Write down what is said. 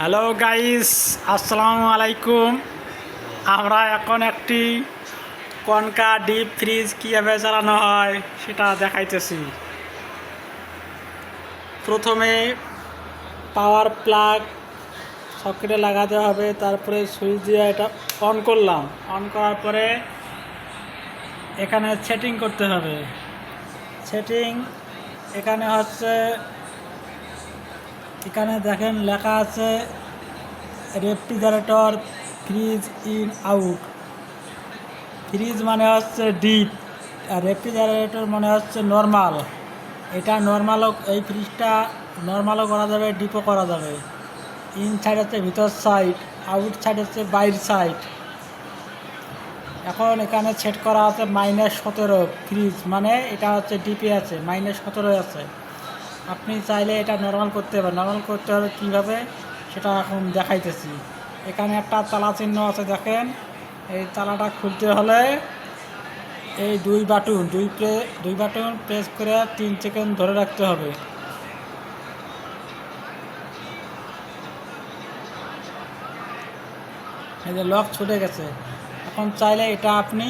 Hello guys, আসসালামু আলাইকুম। আমরা এখন একটি কনকা ডিপ ফ্রিজ কীভাবে চালানো হয় সেটা দেখাইতেছি। প্রথমে পাওয়ার প্লাগ সকেটে লাগাতে হবে, তারপরে সুইচ দিয়ে এটা অন করলাম। অন করার পরে এখানে সেটিং করতে হবে। সেটিং এখানে হচ্ছে, এখানে দেখেন লেখা আছে refrigerator fridge in out. Fridge মানে হচ্ছে ডিপ, আর রেফ্রিজারেটর মানে হচ্ছে নর্মাল। এটা নর্মালও, এই ফ্রিজটা নর্মালও করা যাবে, ডিপও করা যাবে। ইন সাইড হচ্ছে ভিতর সাইড, আউট সাইড হচ্ছে বাইর সাইড। এখন এখানে সেট করা আছে -17। ফ্রিজ মানে এটা হচ্ছে ডিপে আছে, -17 আছে। আপনি চাইলে এটা নর্মাল করতে পারেন। নর্মাল করতে হবে কীভাবে সেটা এখন দেখাইতেছি। এখানে একটা তালা চিহ্ন আছে, দেখেন। এই তালাটা খুলতে হলে এই দুই বাটন প্রেস করে 3 সেকেন্ড ধরে রাখতে হবে। এই যে লক ছুটে গেছে। এখন চাইলে এটা আপনি